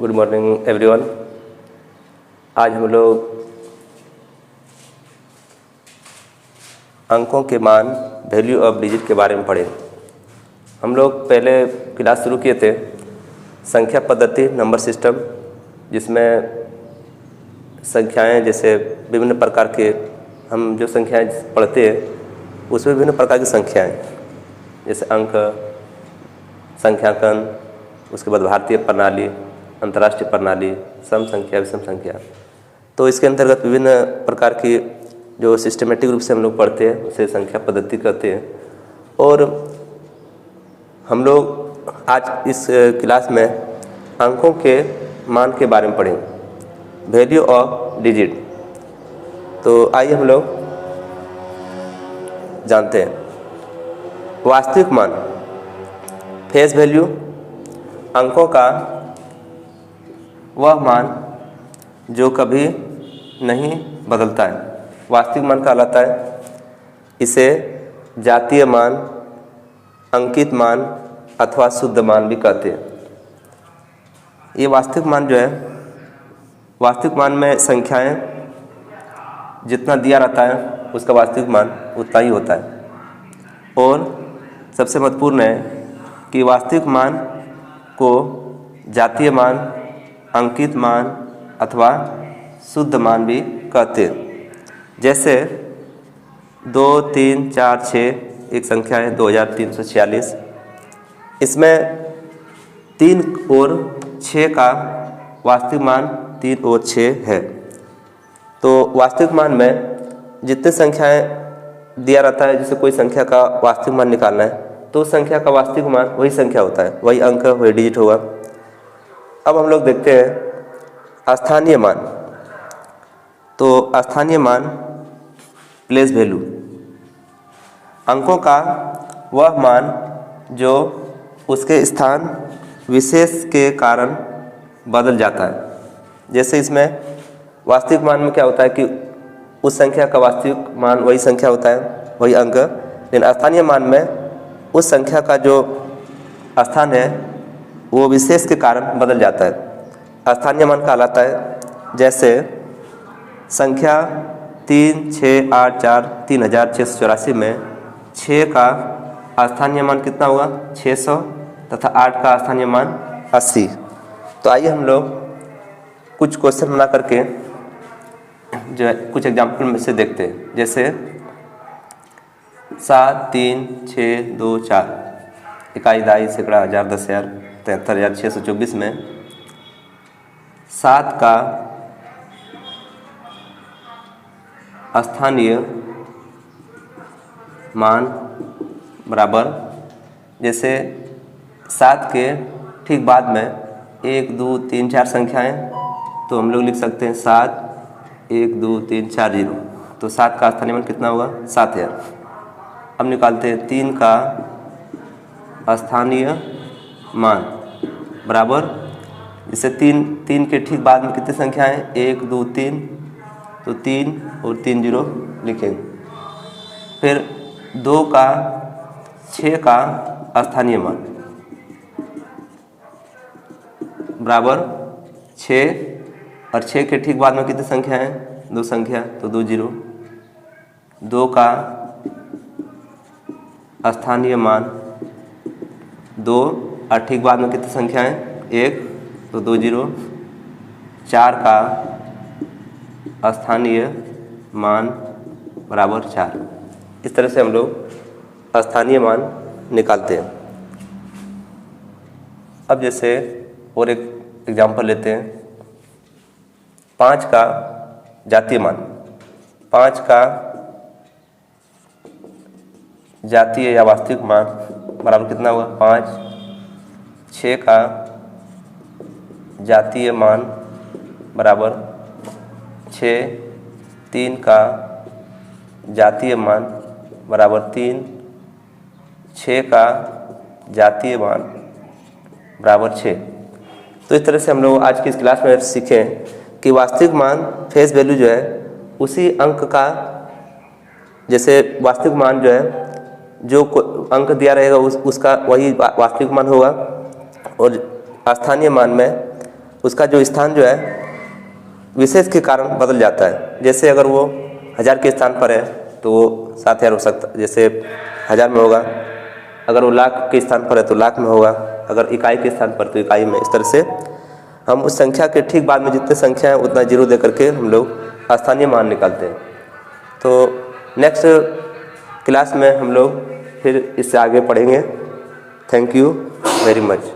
Good morning everyone. आज हम लोग अंकों के मान वैल्यू ऑफ डिजिट के बारे में पढ़े। हम लोग पहले क्लास शुरू किए थे संख्या पद्धति नंबर सिस्टम, जिसमें संख्याएं जैसे विभिन्न प्रकार के हम जो संख्याएं पढ़ते हैं उसमें विभिन्न प्रकार की संख्याएं जैसे अंक, संख्यांकन, उसके बाद भारतीय प्रणाली, अंतर्राष्ट्रीय प्रणाली, सम संख्या, विषम संख्या। तो इसके अंतर्गत विभिन्न प्रकार की जो सिस्टमेटिक रूप से हम लोग पढ़ते हैं उसे संख्या पद्धति कहते हैं। और हम लोग आज इस क्लास में अंकों के मान के बारे में पढ़ेंगे, वैल्यू ऑफ डिजिट। तो आइए हम लोग जानते हैं वास्तविक मान, फेस वैल्यू, अंकों का वह मान जो कभी नहीं बदलता है, वास्तविक मान कहलाता है। इसे जातीय मान, अंकित मान अथवा शुद्ध मान भी कहते हैं। ये वास्तविक मान जो है, वास्तविक मान में संख्याएं जितना दिया रहता है उसका वास्तविक मान उतना ही होता है। और सबसे महत्वपूर्ण है कि वास्तविक मान को जातीय मान, अंकित मान अथवा शुद्ध मान भी कहते हैं। जैसे 2, 3, 4, 6 एक संख्या है 2346। इसमें 3 और 6 का वास्तविक मान 3 और 6 है। तो वास्तविक मान में जितने संख्याएं दिया रहता है, जैसे कोई संख्या का वास्तविक मान निकालना है तो उस संख्या का वास्तविक मान वही संख्या होता है, वही अंक, वही डिजिट होगा। अब हम लोग देखते हैं स्थानीय मान। तो स्थानीय मान प्लेस वैल्यू, अंकों का वह मान जो उसके स्थान विशेष के कारण बदल जाता है। जैसे इसमें वास्तविक मान में क्या होता है कि उस संख्या का वास्तविक मान वही संख्या होता है, वही अंक। लेकिन स्थानीय मान में उस संख्या का जो स्थान है वो विशेष के कारण बदल जाता है, स्थानीय मान कहलाता है। जैसे संख्या 3, 6, 8, 4, 3684 में 6 का स्थानीय मान कितना हुआ? 600 तथा 8 का स्थानीय मान 80। तो आइए हम लोग कुछ क्वेश्चन बना करके जो है कुछ एग्जाम्पल में से देखते हैं। जैसे 7, 3, 6, 2, 4 इकाई, दहाई, सैकड़ा, हजार, 10,000, 73,624 में 7 का स्थानीय मान बराबर, जैसे 7 के ठीक बाद में 1, 2, 3, 4 संख्याएं, तो हम लोग लिख सकते हैं 7, 1, 2, 3, 4, 0। तो 7 का स्थानीय मान कितना हुआ? 7,000। अब निकालते हैं 3 का स्थानीय मान बराबर, जैसे 3 के ठीक बाद में कितनी संख्याएं? 1, 2, 3, तो 3 और 3 0 लिखेंगे। फिर 2 का 6 का स्थानीय मान बराबर 6, और 6 के ठीक बाद में कितनी संख्या है? 2 संख्या, तो 2 0। 2 का स्थानीय मान 2, और ठीक बाद में कितनी संख्या है? 1, तो 2 0। 4 का स्थानीय मान बराबर 4। इस तरह से हम लोग स्थानीय मान निकालते हैं। अब जैसे और एक एग्जाम्पल लेते हैं, 5 का जातीय मान। 5 का जातीय या वास्तविक मान बराबर कितना हुआ? 5। 6 का जातीय मान बराबर 6। 3 का जातीय मान बराबर 3। 6 का जातीय मान बराबर 6। तो इस तरह से हम लोग आज की इस क्लास में सीखें कि वास्तविक मान फेस वैल्यू जो है उसी अंक का, जैसे वास्तविक मान जो है जो अंक दिया रहेगा उसका वही वास्तविक मान होगा। और स्थानीय मान में उसका जो स्थान जो है विशेष के कारण बदल जाता है। जैसे अगर वो 1000 के स्थान पर है तो वो 7000 हो सकता, जैसे 1000 में होगा। अगर वो लाख के स्थान पर है तो लाख में होगा, अगर इकाई के स्थान पर तो इकाई में। इस तरह से हम उस संख्या के ठीक बाद में जितने संख्या है उतना जीरो दे करके हम लोग स्थानीय मान निकालते हैं। तो नेक्स्ट क्लास में हम लोग फिर इससे आगे पढ़ेंगे। Thank you very much.